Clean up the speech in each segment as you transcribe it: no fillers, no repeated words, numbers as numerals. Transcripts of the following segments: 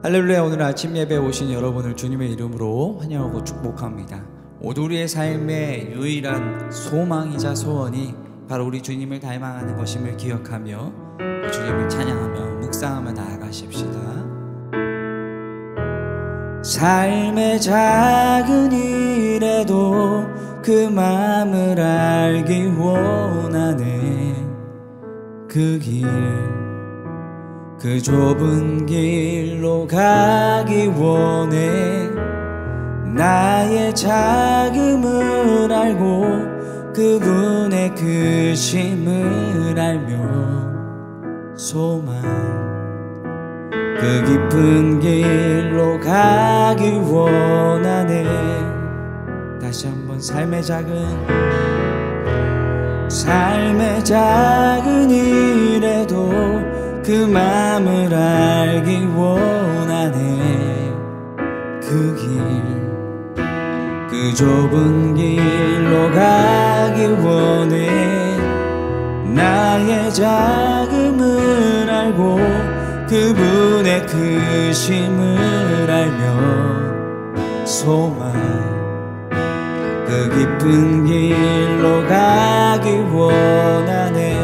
할렐루야. 오늘 아침 예배에 오신 여러분을 주님의 이름으로 환영하고 축복합니다. 모두 우리의 삶의 유일한 소망이자 소원이 바로 우리 주님을 닮아가는 것임을 기억하며 주님을 찬양하며 묵상하며 나아가십시다. 삶의 작은 일에도 그 마음을 알기 원하네. 그 길, 그 좁은 길로 가기 원해. 나의 작음을 알고 그분의 크심을 알며 소망, 그 깊은 길로 가기 원하네. 다시 한번 삶의 작은 일에도 그 마음을 알기 원하네. 그 길, 그 좁은 길로 가기 원해. 나의 작음을 알고 그분의 크심을 알며 소망, 그 깊은 길로 가기 원하네.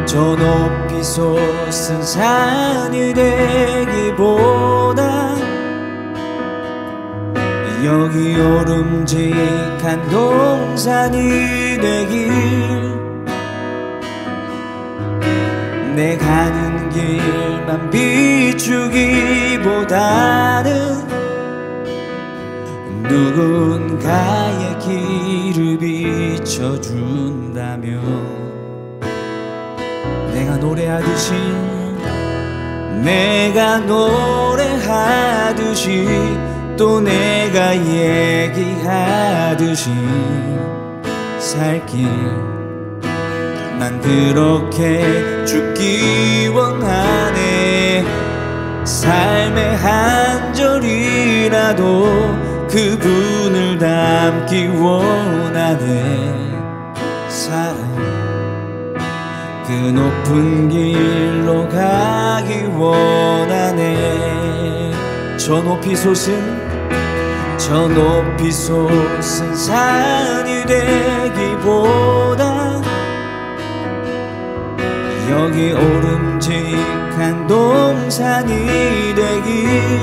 저 높이 솟은 산이 되기보다 여기 오름직한 동산이 되길. 내 가는 길만 비추기보다는 누군가의 길을 비춰준다면 내가 노래하듯이 또 내가 얘기하듯이 살길. 난 그렇게 죽기 원하네. 삶의 한 절이라도 그분을 닮기 원하네. 사랑, 그 높은 길로 가기 원하네. 저 높이 솟은 산이 되기보다 여기 오름직한 동산이 되길.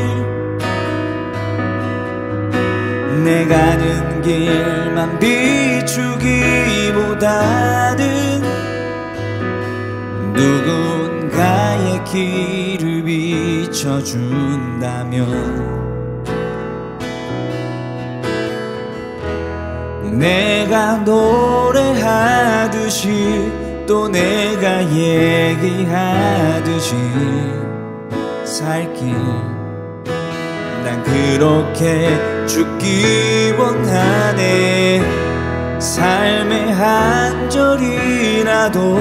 내 가는 길만 비추기보다는 누군가의 길을 비춰준다면 내가 노래하듯이 또 내가 얘기하듯이 살길. 난 그렇게 죽기 원하네. 삶의 한 절이라도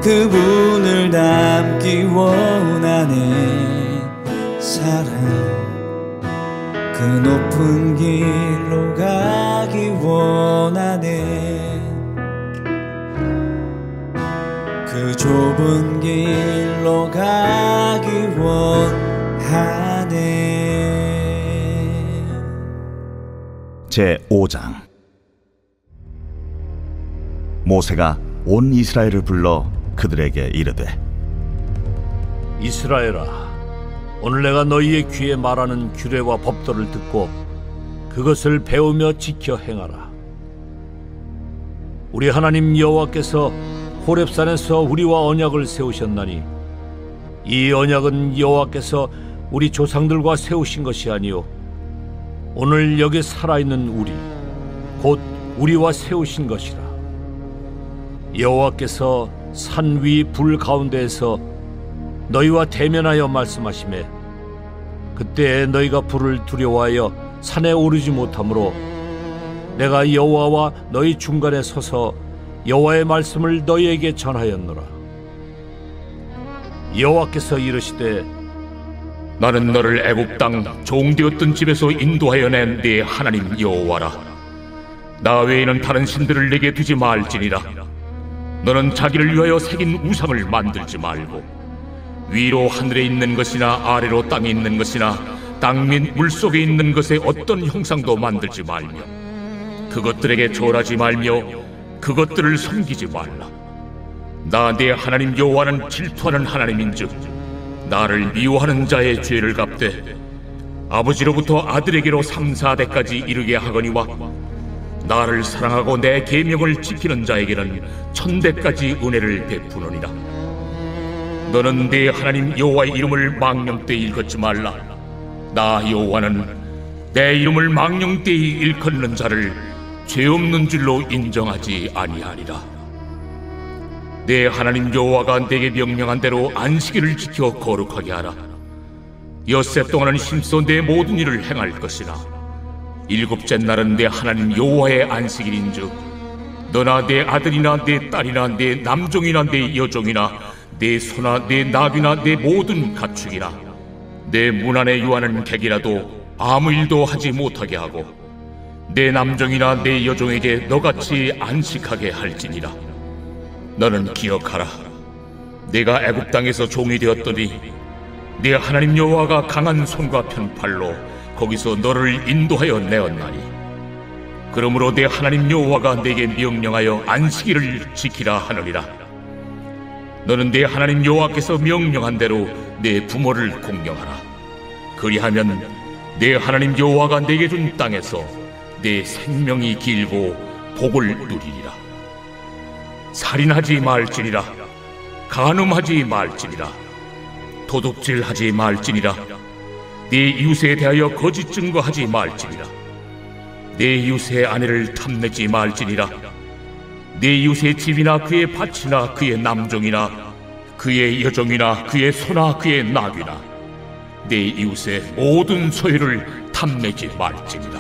그분을 닮기 원하네. 사랑, 그 높은 길로 가기 원하네. 그 좁은 길로 가기 원하네. 제5장. 모세가 온 이스라엘을 불러 그들에게 이르되, 이스라엘아, 오늘 내가 너희의 귀에 말하는 규례와 법도를 듣고 그것을 배우며 지켜 행하라. 우리 하나님 여호와께서 호렙산에서 우리와 언약을 세우셨나니 이 언약은 여호와께서 우리 조상들과 세우신 것이 아니요 오늘 여기 살아있는 우리 곧 우리와 세우신 것이라. 여호와께서 산 위 불 가운데에서 너희와 대면하여 말씀하시매 그때 너희가 불을 두려워하여 산에 오르지 못하므로 내가 여호와와 너희 중간에 서서 여호와의 말씀을 너희에게 전하였노라. 여호와께서 이르시되 나는 너를 애굽 땅 종되었던 집에서 인도하여 낸 네 하나님 여호와라. 나 외에는 다른 신들을 내게 두지 말지니라. 너는 자기를 위하여 새긴 우상을 만들지 말고 위로 하늘에 있는 것이나 아래로 땅에 있는 것이나 땅 및 물속에 있는 것의 어떤 형상도 만들지 말며 그것들에게 절하지 말며 그것들을 섬기지 말라. 나 내 하나님 여호와는 질투하는 하나님인즉 나를 미워하는 자의 죄를 갚되 아버지로부터 아들에게로 3, 4대까지 이르게 하거니와 나를 사랑하고 내 계명을 지키는 자에게는 1000대까지 은혜를 베푸느니라. 너는 내 하나님 여호와의 이름을 망령되이 일컫지 말라. 나 여호와는 내 이름을 망령되이 일컫는 자를 죄 없는 줄로 인정하지 아니하리라. 내 하나님 여호와가 내게 명령한 대로 안식일을 지켜 거룩하게 하라. 엿새 동안은 힘써 내 모든 일을 행할 것이나 7째 날은 내 하나님 여호와의 안식일인즉 너나 내 아들이나 내 딸이나 내 남종이나 내 여종이나 내 소나 내 나귀나 내 모든 가축이나 내 문 안에 유하는 객이라도 아무 일도 하지 못하게 하고 내 남종이나 내 여종에게 너같이 안식하게 할지니라. 너는 기억하라. 내가 애굽 땅에서 종이 되었더니 네 하나님 여호와가 강한 손과 편팔로 거기서 너를 인도하여 내었나니 그러므로 네 하나님 여호와가 내게 명령하여 안식일을 지키라 하느니라. 너는 네 하나님 여호와께서 명령한 대로 네 부모를 공경하라. 그리하면 네 하나님 여호와가 내게 준 땅에서 네 생명이 길고 복을 누리리라. 살인하지 말지니라. 간음하지 말지니라. 도둑질하지 말지니라. 네 이웃에 대하여 거짓 증거하지 말지니라. 네 이웃의 아내를 탐내지 말지니라. 네 이웃의 집이나 그의 밭이나 그의 남종이나 그의 여종이나 그의 소나 그의 나귀나 네 이웃의 모든 소유를 탐내지 말지니라.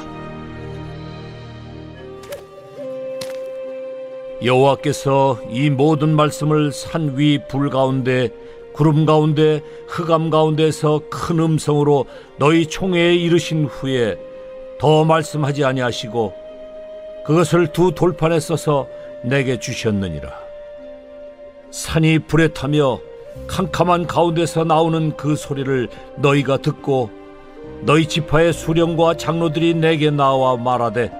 여호와께서 이 모든 말씀을 산 위 불 가운데 구름 가운데 흑암 가운데서 큰 음성으로 너희 총회에 이르신 후에 더 말씀하지 아니하시고 그것을 두 돌판에 써서 내게 주셨느니라. 산이 불에 타며 캄캄한 가운데서 나오는 그 소리를 너희가 듣고 너희 지파의 수령과 장로들이 내게 나와 말하되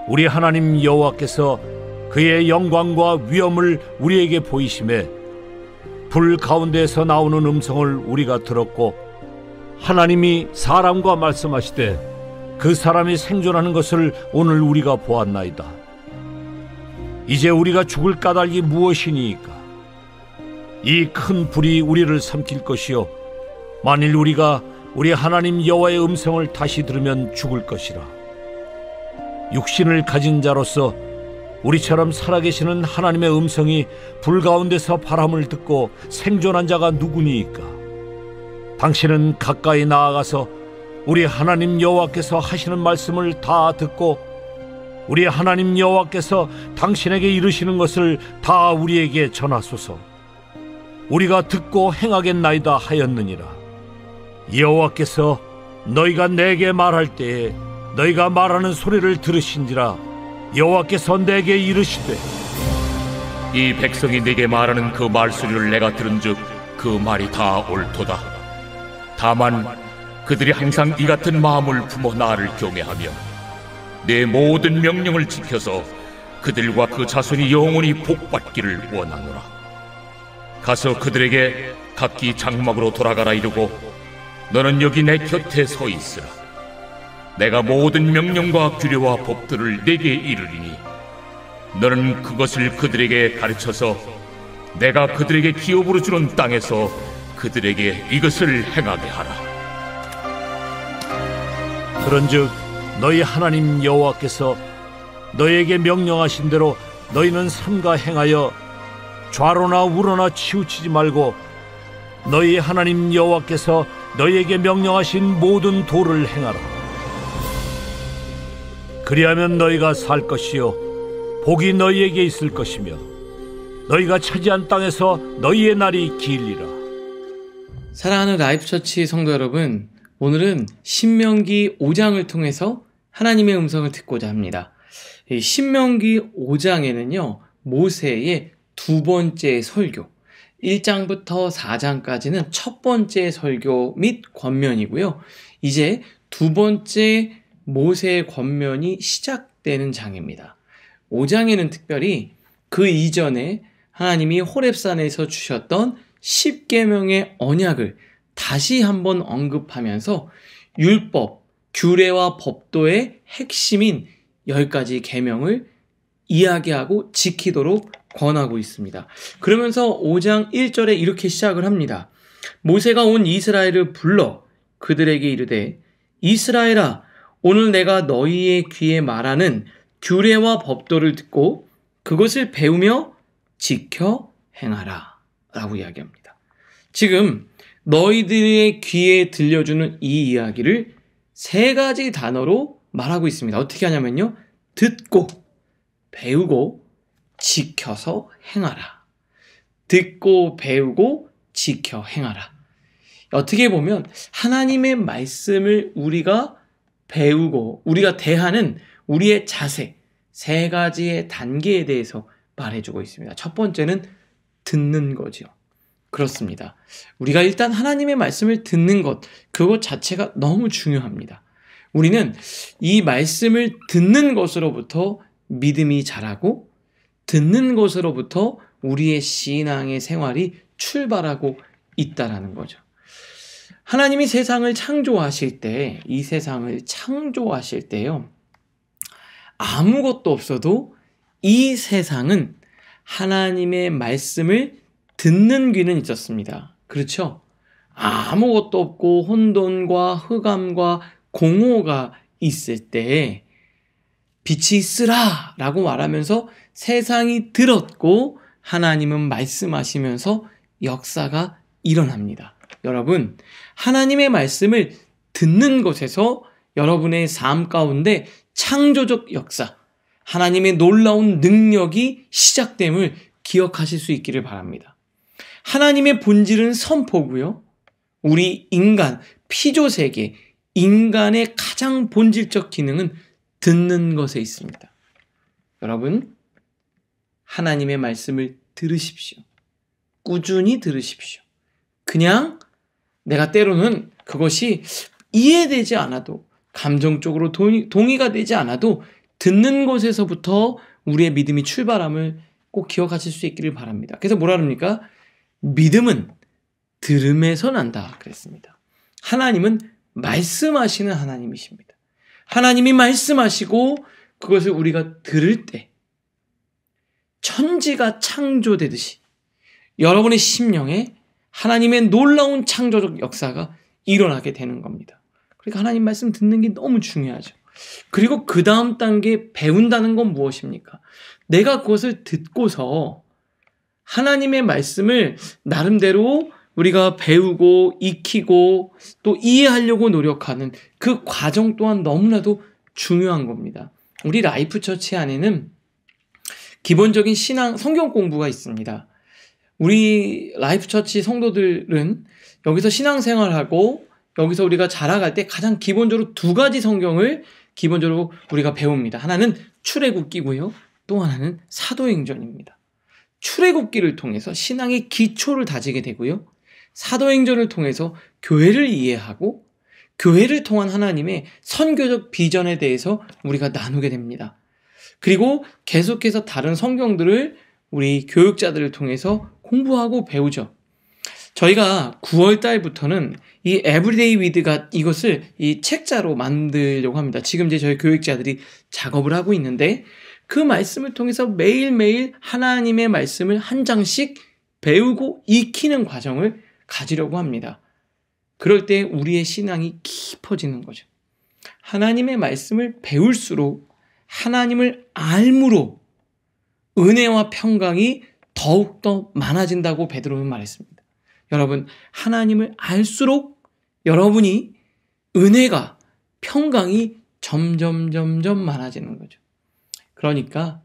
우리 하나님 여호와께서 그의 영광과 위엄을 우리에게 보이심에 불 가운데에서 나오는 음성을 우리가 들었고 하나님이 사람과 말씀하시되 그 사람이 생존하는 것을 오늘 우리가 보았나이다. 이제 우리가 죽을 까닭이 무엇이니까? 이 큰 불이 우리를 삼킬 것이요 만일 우리가 우리 하나님 여호와의 음성을 다시 들으면 죽을 것이라. 육신을 가진 자로서 우리처럼 살아계시는 하나님의 음성이 불 가운데서 바람을 듣고 생존한 자가 누구니까? 당신은 가까이 나아가서 우리 하나님 여호와께서 하시는 말씀을 다 듣고 우리 하나님 여호와께서 당신에게 이르시는 것을 다 우리에게 전하소서. 우리가 듣고 행하겠나이다 하였느니라. 여호와께서 너희가 내게 말할 때에 너희가 말하는 소리를 들으신지라. 여호와께서 내게 이르시되 이 백성이 내게 말하는 그 말소리를 내가 들은즉 그 말이 다 옳도다. 다만 그들이 항상 이 같은 마음을 품어 나를 경외하며 내 모든 명령을 지켜서 그들과 그 자손이 영원히 복받기를 원하노라. 가서 그들에게 각기 장막으로 돌아가라 이르고 너는 여기 내 곁에 서 있으라. 내가 모든 명령과 규례와 법들을 내게 이르리니 너는 그것을 그들에게 가르쳐서 내가 그들에게 기업으로 주는 땅에서 그들에게 이것을 행하게 하라. 그런즉 너희 하나님 여호와께서 너희에게 명령하신 대로 너희는 삼가 행하여 좌로나 우로나 치우치지 말고 너희 하나님 여호와께서 너희에게 명령하신 모든 도를 행하라. 그리하면 너희가 살 것이요 복이 너희에게 있을 것이며 너희가 차지한 땅에서 너희의 날이 길리라. 사랑하는 라이프처치 성도 여러분, 오늘은 신명기 5장을 통해서 하나님의 음성을 듣고자 합니다. 신명기 5장에는요 모세의 두 번째 설교, 1장부터 4장까지는 첫 번째 설교 및 권면이고요. 이제 두 번째 모세의 권면이 시작되는 장입니다. 5장에는 특별히 그 이전에 하나님이 호렙산에서 주셨던 10계명의 언약을 다시 한번 언급하면서 율법, 규례와 법도의 핵심인 10가지 계명을 이야기하고 지키도록 권하고 있습니다. 그러면서 5장 1절에 이렇게 시작을 합니다. 모세가 온 이스라엘을 불러 그들에게 이르되 이스라엘아 오늘 내가 너희의 귀에 말하는 규례와 법도를 듣고 그것을 배우며 지켜 행하라 라고 이야기합니다. 지금 너희들의 귀에 들려주는 이 이야기를 3가지 단어로 말하고 있습니다. 어떻게 하냐면요. 듣고 배우고 지켜서 행하라. 듣고 배우고 지켜 행하라. 어떻게 보면 하나님의 말씀을 우리가 배우고 우리가 대하는 우리의 자세 3가지의 단계에 대해서 말해주고 있습니다. 첫 번째는 듣는 거죠. 그렇습니다. 우리가 일단 하나님의 말씀을 듣는 것, 그것 자체가 너무 중요합니다. 우리는 이 말씀을 듣는 것으로부터 믿음이 자라고 듣는 것으로부터 우리의 신앙의 생활이 출발하고 있다라는 거죠. 하나님이 세상을 창조하실 때, 이 세상을 창조하실 때요, 아무것도 없어도 이 세상은 하나님의 말씀을 듣는 귀는 있었습니다. 그렇죠? 아무것도 없고 혼돈과 흑암과 공허가 있을 때 빛이 있으라 라고 말하면서 세상이 들었고 하나님은 말씀하시면서 역사가 일어납니다. 여러분, 하나님의 말씀을 듣는 것에서 여러분의 삶 가운데 창조적 역사, 하나님의 놀라운 능력이 시작됨을 기억하실 수 있기를 바랍니다. 하나님의 본질은 선포고요. 우리 인간, 피조세계, 인간의 가장 본질적 기능은 듣는 것에 있습니다. 여러분, 하나님의 말씀을 들으십시오. 꾸준히 들으십시오. 그냥 내가 때로는 그것이 이해되지 않아도 감정적으로 동의가 되지 않아도 듣는 것에서부터 우리의 믿음이 출발함을 꼭 기억하실 수 있기를 바랍니다. 그래서 뭐라 합니까? 믿음은 들음에서 난다 그랬습니다. 하나님은 말씀하시는 하나님이십니다. 하나님이 말씀하시고 그것을 우리가 들을 때 천지가 창조되듯이 여러분의 심령에 하나님의 놀라운 창조적 역사가 일어나게 되는 겁니다. 그러니까 하나님 말씀 듣는 게 너무 중요하죠. 그리고 그 다음 단계 배운다는 건 무엇입니까? 내가 그것을 듣고서 하나님의 말씀을 나름대로 우리가 배우고 익히고 또 이해하려고 노력하는 그 과정 또한 너무나도 중요한 겁니다. 우리 라이프 처치 안에는 기본적인 신앙, 성경 공부가 있습니다. 우리 라이프 처치 성도들은 여기서 신앙생활하고 여기서 우리가 자라갈 때 가장 기본적으로 2가지 성경을 기본적으로 우리가 배웁니다. 하나는 출애굽기고요. 또 하나는 사도행전입니다. 출애굽기를 통해서 신앙의 기초를 다지게 되고요. 사도행전을 통해서 교회를 이해하고 교회를 통한 하나님의 선교적 비전에 대해서 우리가 나누게 됩니다. 그리고 계속해서 다른 성경들을 우리 교육자들을 통해서 공부하고 배우죠. 저희가 9월 달부터는 이 에브리데이 위드 갓 이것을 이 책자로 만들려고 합니다. 지금 이제 저희 교육자들이 작업을 하고 있는데 그 말씀을 통해서 매일매일 하나님의 말씀을 한 장씩 배우고 익히는 과정을 가지려고 합니다. 그럴 때 우리의 신앙이 깊어지는 거죠. 하나님의 말씀을 배울수록 하나님을 알므로 은혜와 평강이 더욱더 많아진다고 베드로는 말했습니다. 여러분, 하나님을 알수록 여러분이 은혜가, 평강이 점점 많아지는 거죠. 그러니까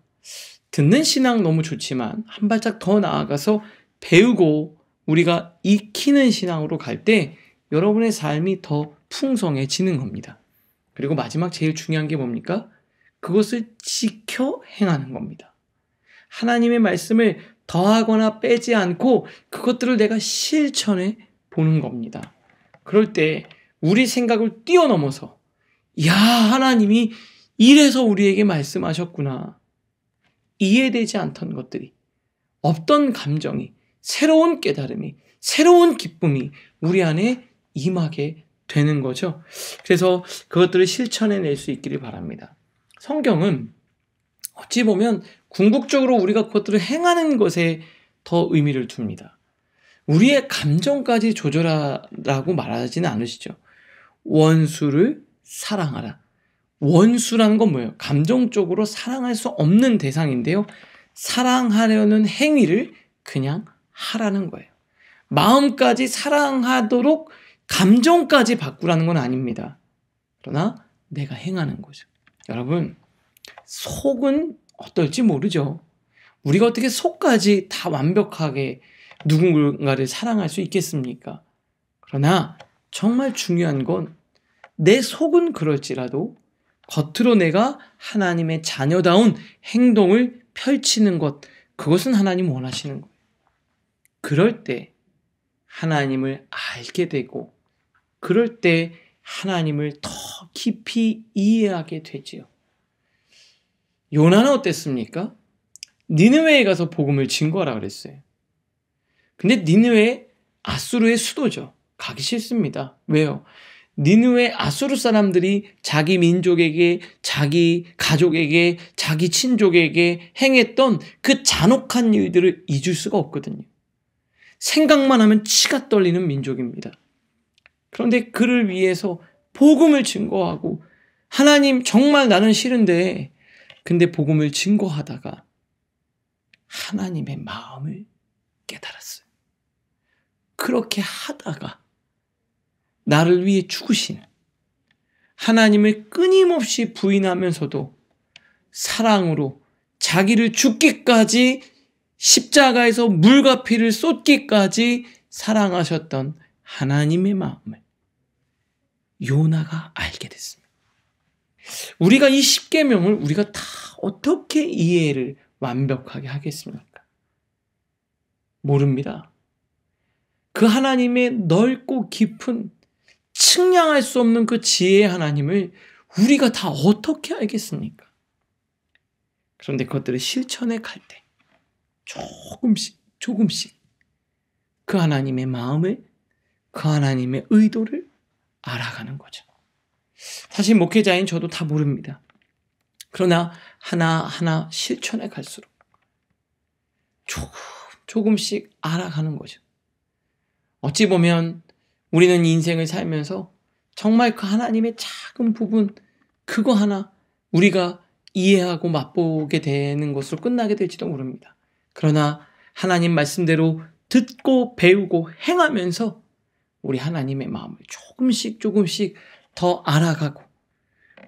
듣는 신앙 너무 좋지만 한 발짝 더 나아가서 배우고 우리가 익히는 신앙으로 갈 때 여러분의 삶이 더 풍성해지는 겁니다. 그리고 마지막 제일 중요한 게 뭡니까? 그것을 지켜 행하는 겁니다. 하나님의 말씀을 더하거나 빼지 않고 그것들을 내가 실천해 보는 겁니다. 그럴 때 우리 생각을 뛰어넘어서 야, 하나님이 이래서 우리에게 말씀하셨구나. 이해되지 않던 것들이, 없던 감정이, 새로운 깨달음이, 새로운 기쁨이 우리 안에 임하게 되는 거죠. 그래서 그것들을 실천해낼 수 있기를 바랍니다. 성경은 어찌 보면 궁극적으로 우리가 그것들을 행하는 것에 더 의미를 둡니다. 우리의 감정까지 조절하라고 말하지는 않으시죠. 원수를 사랑하라. 원수라는 건 뭐예요? 감정적으로 사랑할 수 없는 대상인데요. 사랑하려는 행위를 그냥 하라는 거예요. 마음까지 사랑하도록 감정까지 바꾸라는 건 아닙니다. 그러나 내가 행하는 거죠. 여러분, 속은 어떨지 모르죠. 우리가 어떻게 속까지 다 완벽하게 누군가를 사랑할 수 있겠습니까? 그러나 정말 중요한 건 내 속은 그럴지라도 겉으로 내가 하나님의 자녀다운 행동을 펼치는 것, 그것은 하나님 원하시는 거예요. 그럴 때 하나님을 알게 되고, 그럴 때 하나님을 더 깊이 이해하게 되지요. 요나는 어땠습니까? 니느웨에 가서 복음을 증거하라 그랬어요. 근데 니느웨 아수르의 수도죠. 가기 싫습니다. 왜요? 니느웨 아수르 사람들이 자기 민족에게, 자기 가족에게, 자기 친족에게 행했던 그 잔혹한 일들을 잊을 수가 없거든요. 생각만 하면 치가 떨리는 민족입니다. 그런데 그를 위해서 복음을 증거하고, 하나님 정말 나는 싫은데, 근데 복음을 증거하다가 하나님의 마음을 깨달았어요. 그렇게 하다가 나를 위해 죽으신 하나님을 끊임없이 부인하면서도 사랑으로 자기를 죽기까지, 십자가에서 물과 피를 쏟기까지 사랑하셨던 하나님의 마음을 요나가 알게 됐습니다. 우리가 이 십계명을 우리가 다 어떻게 이해를 완벽하게 하겠습니까? 모릅니다. 그 하나님의 넓고 깊은, 측량할 수 없는 그 지혜의 하나님을 우리가 다 어떻게 알겠습니까? 그런데 그것들을 실천해 갈 때 조금씩 그 하나님의 마음을, 그 하나님의 의도를 알아가는 거죠. 사실 목회자인 저도 다 모릅니다. 그러나 하나하나 실천해 갈수록 조금씩 알아가는 거죠. 어찌 보면 우리는 인생을 살면서 정말 그 하나님의 작은 부분, 그거 하나 우리가 이해하고 맛보게 되는 것으로 끝나게 될지도 모릅니다. 그러나 하나님 말씀대로 듣고 배우고 행하면서 우리 하나님의 마음을 조금씩 더 알아가고,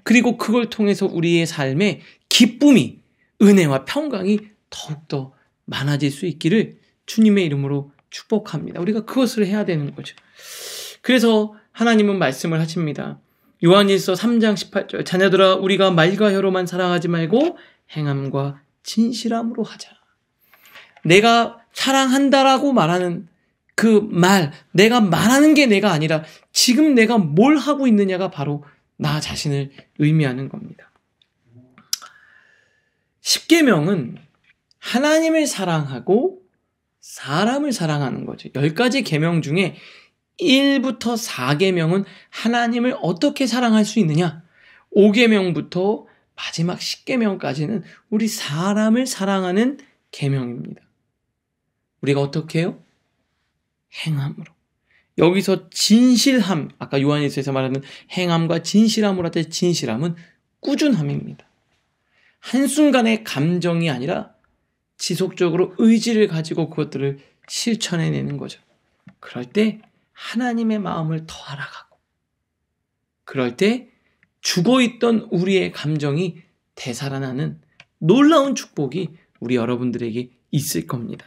그리고 그걸 통해서 우리의 삶에 기쁨이, 은혜와 평강이 더욱더 많아질 수 있기를 주님의 이름으로 축복합니다. 우리가 그것을 해야 되는 거죠. 그래서 하나님은 말씀을 하십니다. 요한일서 3장 18절, 자녀들아 우리가 말과 혀로만 사랑하지 말고 행함과 진실함으로 하자. 내가 사랑한다라고 말하는 그 말, 내가 말하는 게 내가 아니라 지금 내가 뭘 하고 있느냐가 바로 나 자신을 의미하는 겁니다. 십계명은 하나님을 사랑하고 사람을 사랑하는 거죠. 10가지 계명 중에 1부터 4계명은 하나님을 어떻게 사랑할 수 있느냐, 5계명부터 마지막 10계명까지는 우리 사람을 사랑하는 계명입니다. 우리가 어떻게 해요? 행함으로. 여기서 진실함, 아까 요한일서에서 말하는 행함과 진실함으로 할 때 진실함은 꾸준함입니다. 한순간의 감정이 아니라 지속적으로 의지를 가지고 그것들을 실천해내는 거죠. 그럴 때 하나님의 마음을 더 알아가고, 그럴 때 죽어있던 우리의 감정이 되살아나는 놀라운 축복이 우리 여러분들에게 있을 겁니다.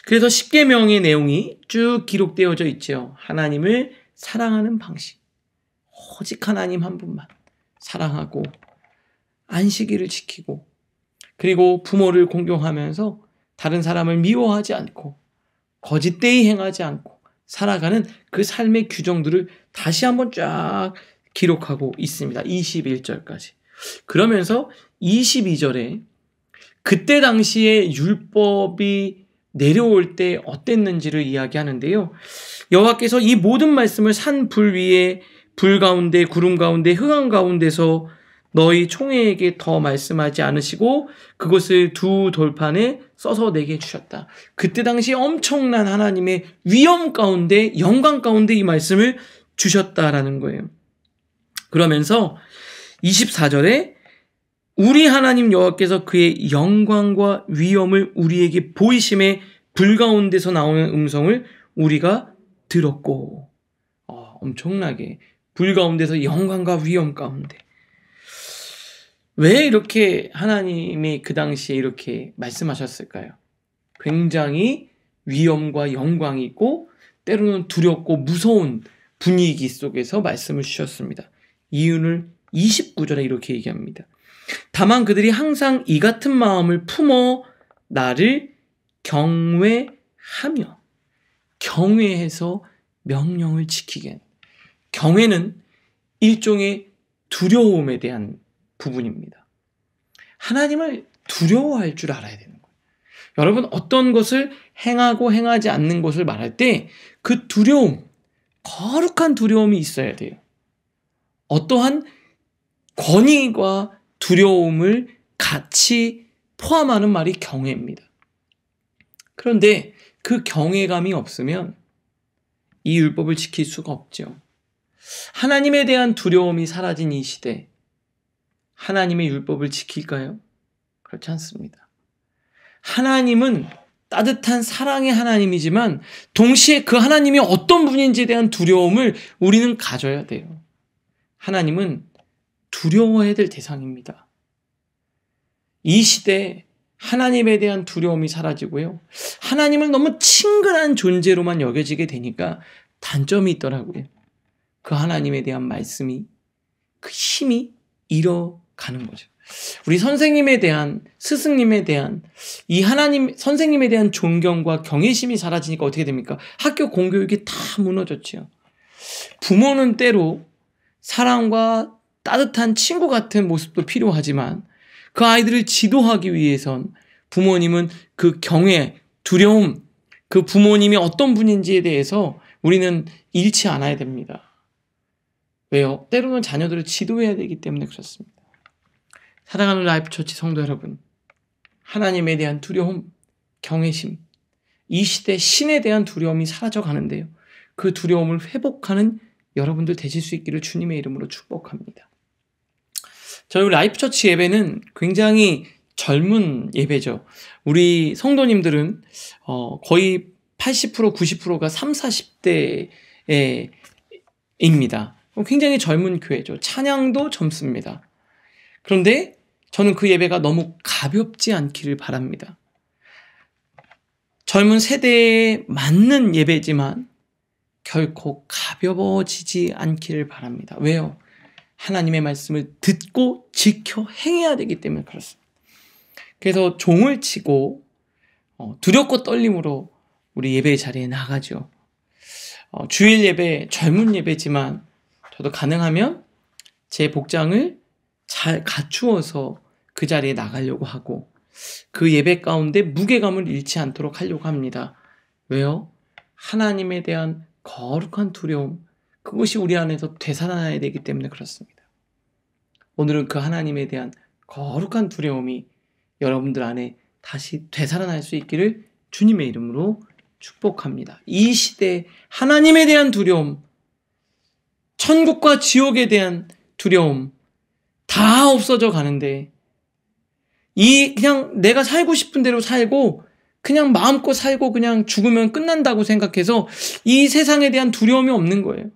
그래서 십계명의 내용이 쭉 기록되어져 있죠. 하나님을 사랑하는 방식, 오직 하나님 한 분만 사랑하고, 안식일을 지키고, 그리고 부모를 공경하면서 다른 사람을 미워하지 않고 거짓되이 행하지 않고 살아가는 그 삶의 규정들을 다시 한번 쫙 기록하고 있습니다. 21절까지. 그러면서 22절에 그때 당시에 율법이 내려올 때 어땠는지를 이야기하는데요. 여호와께서 이 모든 말씀을 산 불 위에 불 가운데 구름 가운데 흑암 가운데서 너희 총회에게 더 말씀하지 않으시고 그것을 두 돌판에 써서 내게 주셨다. 그때 당시 엄청난 하나님의 위엄 가운데 영광 가운데 이 말씀을 주셨다라는 거예요. 그러면서 24절에 우리 하나님 여호와께서 그의 영광과 위엄을 우리에게 보이심에 불 가운데서 나오는 음성을 우리가 들었고, 엄청나게 불 가운데서 영광과 위엄 가운데. 왜 이렇게 하나님이 그 당시에 이렇게 말씀하셨을까요? 굉장히 위엄과 영광이 있고 때로는 두렵고 무서운 분위기 속에서 말씀을 주셨습니다. 이유를 29절에 이렇게 얘기합니다. 다만 그들이 항상 이 같은 마음을 품어 나를 경외하며 경외해서 명령을 지키게 하는. 경외는 일종의 두려움에 대한 부분입니다. 하나님을 두려워할 줄 알아야 되는 거예요. 여러분, 어떤 것을 행하고 행하지 않는 것을 말할 때 그 두려움, 거룩한 두려움이 있어야 돼요. 어떠한 권위와 두려움을 같이 포함하는 말이 경외입니다. 그런데 그 경외감이 없으면 이 율법을 지킬 수가 없죠. 하나님에 대한 두려움이 사라진 이 시대, 하나님의 율법을 지킬까요? 그렇지 않습니다. 하나님은 따뜻한 사랑의 하나님이지만 동시에 그 하나님이 어떤 분인지에 대한 두려움을 우리는 가져야 돼요. 하나님은 두려워해야 될 대상입니다. 이 시대에 하나님에 대한 두려움이 사라지고요. 하나님을 너무 친근한 존재로만 여겨지게 되니까 단점이 있더라고요. 그 하나님에 대한 말씀이, 그 힘이 잃어가는 거죠. 우리 선생님에 대한, 스승님에 대한 이 하나님, 선생님에 대한 존경과 경외심이 사라지니까 어떻게 됩니까? 학교 공교육이 다 무너졌죠. 부모는 때로 사랑과 따뜻한 친구 같은 모습도 필요하지만 그 아이들을 지도하기 위해선 부모님은 그 경외, 두려움, 그 부모님이 어떤 분인지에 대해서 우리는 잃지 않아야 됩니다. 왜요? 때로는 자녀들을 지도해야 되기 때문에 그렇습니다. 사랑하는 라이프처치 성도 여러분, 하나님에 대한 두려움, 경외심, 이 시대 신에 대한 두려움이 사라져 가는데요. 그 두려움을 회복하는 여러분들 되실 수 있기를 주님의 이름으로 축복합니다. 저희 라이프처치 예배는 굉장히 젊은 예배죠. 우리 성도님들은 거의 80%, 90%가 30, 40대입니다. 굉장히 젊은 교회죠. 찬양도 젊습니다. 그런데 저는 그 예배가 너무 가볍지 않기를 바랍니다. 젊은 세대에 맞는 예배지만 결코 가벼워지지 않기를 바랍니다. 왜요? 하나님의 말씀을 듣고 지켜 행해야 되기 때문에 그렇습니다. 그래서 종을 치고 두렵고 떨림으로 우리 예배 자리에 나가죠. 주일 예배, 젊은 예배지만 저도 가능하면 제 복장을 잘 갖추어서 그 자리에 나가려고 하고 그 예배 가운데 무게감을 잃지 않도록 하려고 합니다. 왜요? 하나님에 대한 거룩한 두려움, 그것이 우리 안에서 되살아나야 되기 때문에 그렇습니다. 오늘은 그 하나님에 대한 거룩한 두려움이 여러분들 안에 다시 되살아날 수 있기를 주님의 이름으로 축복합니다. 이 시대에 하나님에 대한 두려움, 천국과 지옥에 대한 두려움 다 없어져 가는데 그냥 내가 살고 싶은 대로 살고 그냥 마음껏 살고 그냥 죽으면 끝난다고 생각해서 이 세상에 대한 두려움이 없는 거예요.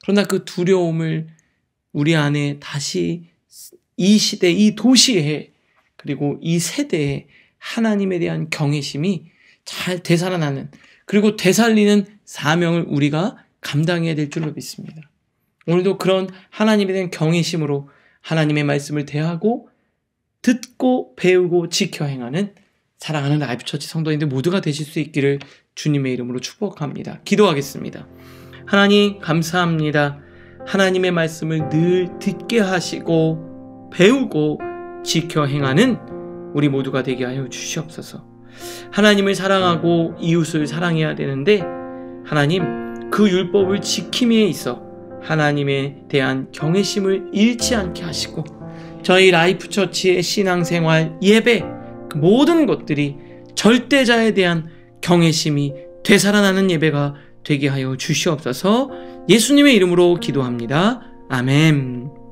그러나 그 두려움을 우리 안에 다시 이 시대, 이 도시에 그리고 이 세대에 하나님에 대한 경외심이 잘 되살아나는, 그리고 되살리는 사명을 우리가 감당해야 될 줄로 믿습니다. 오늘도 그런 하나님에 대한 경외심으로 하나님의 말씀을 대하고 듣고 배우고 지켜 행하는 사랑하는 라이프처치 성도님들 모두가 되실 수 있기를 주님의 이름으로 축복합니다. 기도하겠습니다. 하나님 감사합니다. 하나님의 말씀을 늘 듣게 하시고 배우고 지켜 행하는 우리 모두가 되게 하여 주시옵소서. 하나님을 사랑하고 이웃을 사랑해야 되는데 하나님 그 율법을 지킴에 있어 하나님에 대한 경외심을 잃지 않게 하시고 저희 라이프처치의 신앙생활, 예배 그 모든 것들이 절대자에 대한 경외심이 되살아나는 예배가 되게 하여 주시옵소서. 예수님의 이름으로 기도합니다. 아멘.